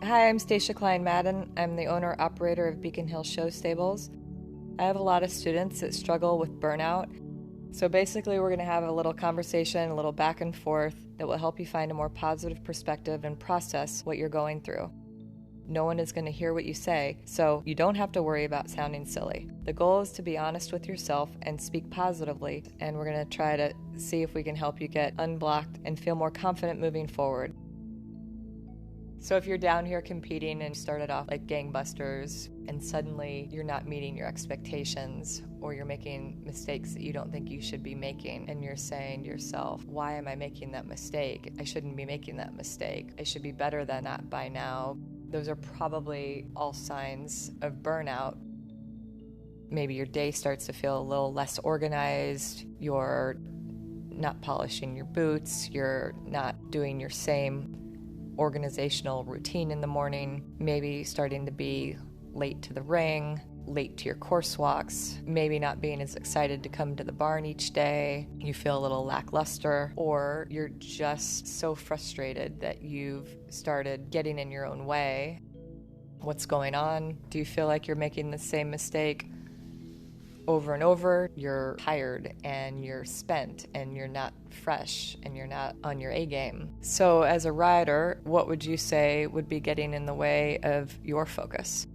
Hi, I'm Stacia Klein Madden. I'm the owner-operator of Beacon Hill Show Stables. I have a lot of students that struggle with burnout. So basically, we're going to have a little conversation, a little back and forth that will help you find a more positive perspective and process what you're going through. No one is going to hear what you say, so you don't have to worry about sounding silly. The goal is to be honest with yourself and speak positively, and we're going to try to see if we can help you get unblocked and feel more confident moving forward. So if you're down here competing and started off like gangbusters and suddenly you're not meeting your expectations or you're making mistakes that you don't think you should be making and you're saying to yourself, why am I making that mistake? I shouldn't be making that mistake. I should be better than that by now. Those are probably all signs of burnout. Maybe your day starts to feel a little less organized. You're not polishing your boots. You're not doing your same organizational routine in the morning, maybe starting to be late to the ring, late to your course walks, maybe not being as excited to come to the barn each day, you feel a little lackluster, or you're just so frustrated that you've started getting in your own way. What's going on? Do you feel like you're making the same mistake over and over? You're tired and you're spent and you're not fresh and you're not on your A game. So as a rider, what would you say would be getting in the way of your focus?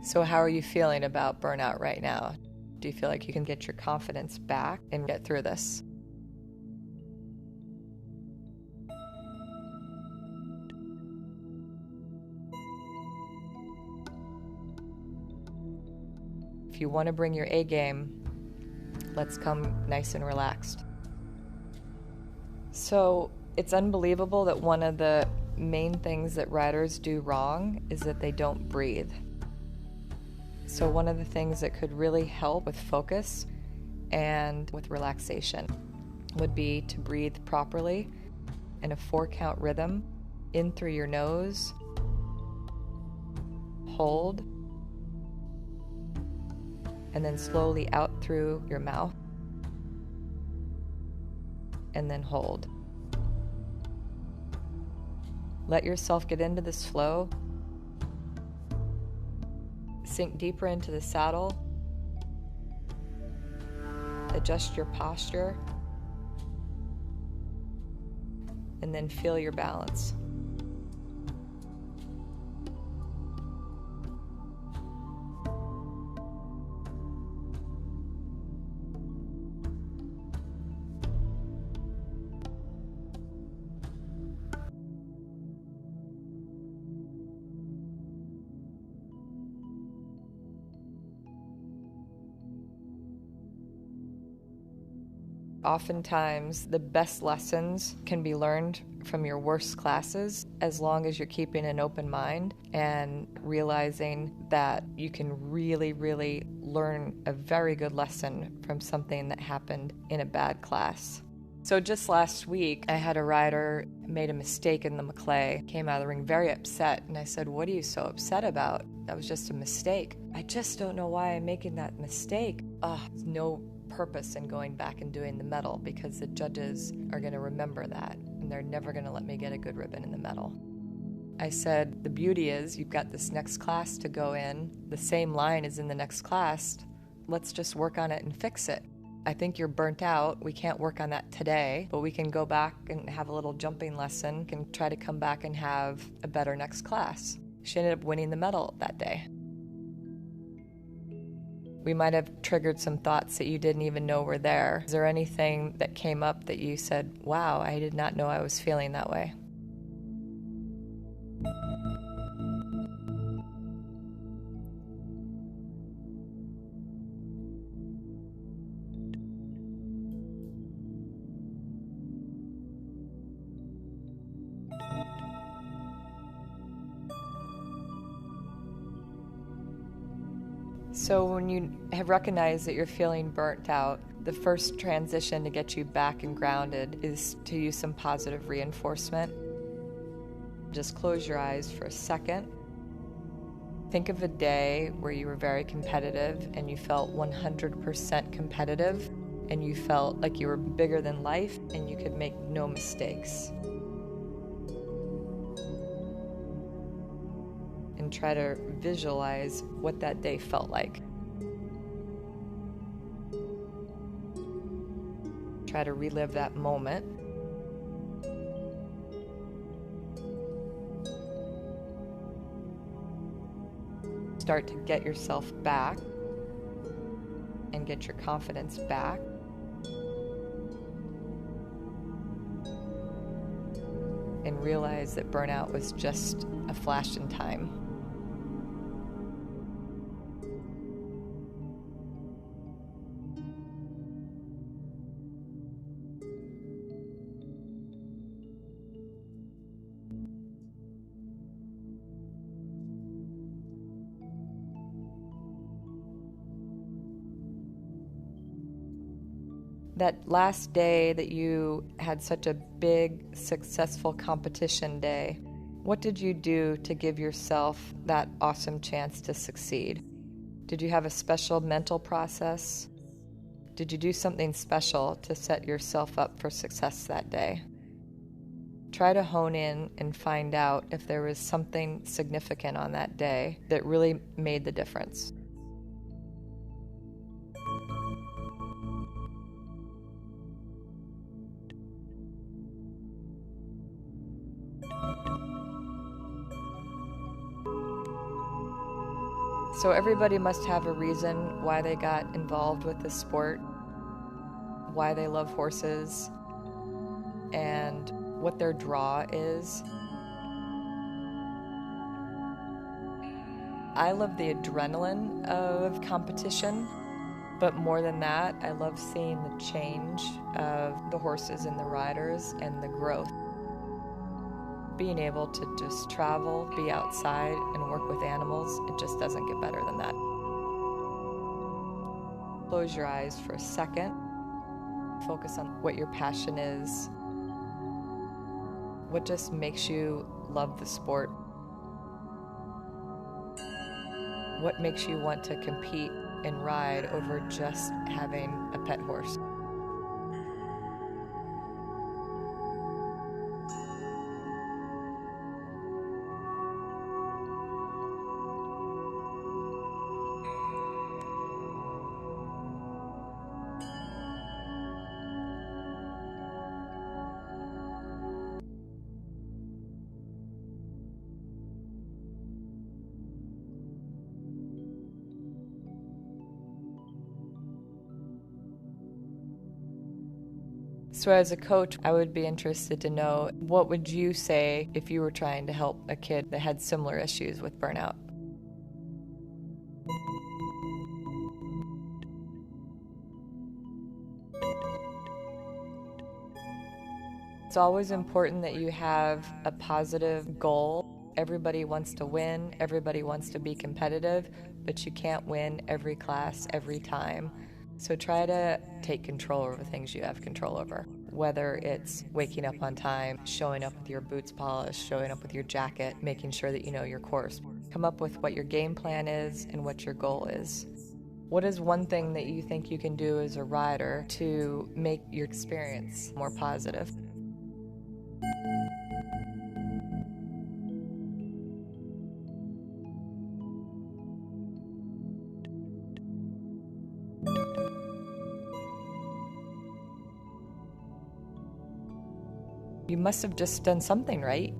So how are you feeling about burnout right now? Do you feel like you can get your confidence back and get through this? If you want to bring your A game, let's come nice and relaxed. So it's unbelievable that one of the main things that riders do wrong is that they don't breathe. So one of the things that could really help with focus and with relaxation would be to breathe properly in a 4-count rhythm, in through your nose, hold, and then slowly out through your mouth, and then hold. Let yourself get into this flow. Sink deeper into the saddle. Adjust your posture. And then feel your balance. Oftentimes, the best lessons can be learned from your worst classes as long as you're keeping an open mind and realizing that you can really, really learn a very good lesson from something that happened in a bad class. So just last week, I had a rider made a mistake in the Maclay, came out of the ring very upset, and I said, "What are you so upset about? That was just a mistake." "I just don't know why I'm making that mistake." There's no purpose in going back and doing the medal because the judges are going to remember that and they're never going to let me get a good ribbon in the medal. I said, the beauty is you've got this next class to go in. The same line is in the next class. Let's just work on it and fix it. I think you're burnt out. We can't work on that today, but we can go back and have a little jumping lesson and try to come back and have a better next class. She ended up winning the medal that day. We might have triggered some thoughts that you didn't even know were there. Is there anything that came up that you said, wow, I did not know I was feeling that way? So when you have recognized that you're feeling burnt out, the first transition to get you back and grounded is to use some positive reinforcement. Just close your eyes for a second Think of a day where you were very competitive and you felt 100% competitive and you felt like you were bigger than life and you could make no mistakes. And try to visualize what that day felt like. Try to relive that moment. Start to get yourself back and get your confidence back. And realize that burnout was just a flash in time. That last day that you had such a big, successful competition day, what did you do to give yourself that awesome chance to succeed? Did you have a special mental process? Did you do something special to set yourself up for success that day? Try to hone in and find out if there was something significant on that day that really made the difference. So everybody must have a reason why they got involved with this sport, why they love horses, and what their draw is. I love the adrenaline of competition, but more than that, I love seeing the change of the horses and the riders and the growth. Being able to just travel, be outside, and work with animals, it just doesn't get better than that. Close your eyes for a second. Focus on what your passion is. What just makes you love the sport? What makes you want to compete and ride over just having a pet horse? So as a coach, I would be interested to know, what would you say if you were trying to help a kid that had similar issues with burnout? It's always important that you have a positive goal. Everybody wants to win, everybody wants to be competitive, but you can't win every class every time. So try to take control over things you have control over. Whether it's waking up on time, showing up with your boots polished, showing up with your jacket, making sure that you know your course. Come up with what your game plan is and what your goal is. What is one thing that you think you can do as a rider to make your experience more positive? You must have just done something right.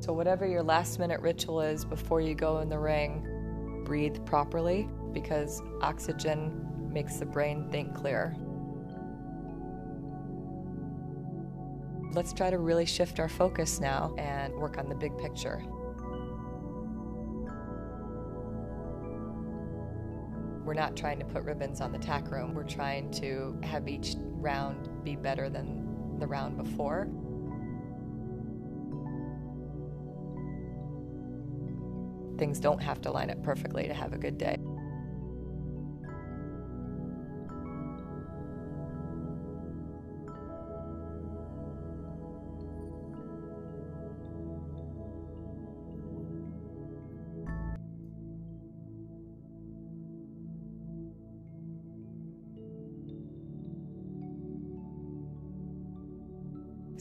So whatever your last minute ritual is before you go in the ring, breathe properly, because oxygen makes the brain think clear. Let's try to really shift our focus now and work on the big picture. We're not trying to put ribbons on the tack room. We're trying to have each round be better than the round before. Things don't have to line up perfectly to have a good day.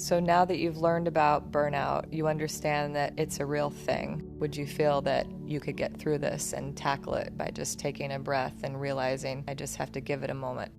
So now that you've learned about burnout, you understand that it's a real thing. Would you feel that you could get through this and tackle it by just taking a breath and realizing, I just have to give it a moment?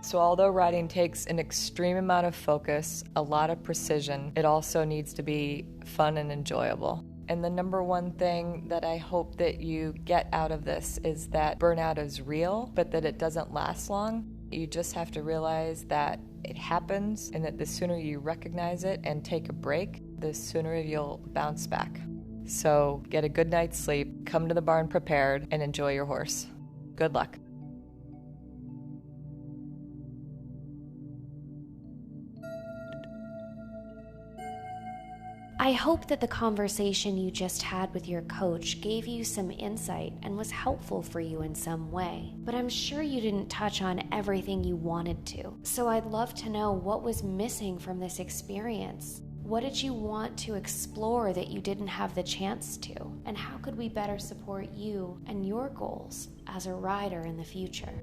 So although riding takes an extreme amount of focus, a lot of precision, it also needs to be fun and enjoyable. And the number one thing that I hope that you get out of this is that burnout is real, but that it doesn't last long. You just have to realize that it happens, and that the sooner you recognize it and take a break, the sooner you'll bounce back. So get a good night's sleep, come to the barn prepared, and enjoy your horse. Good luck. I hope that the conversation you just had with your coach gave you some insight and was helpful for you in some way, but I'm sure you didn't touch on everything you wanted to. So I'd love to know what was missing from this experience. What did you want to explore that you didn't have the chance to? And how could we better support you and your goals as a rider in the future?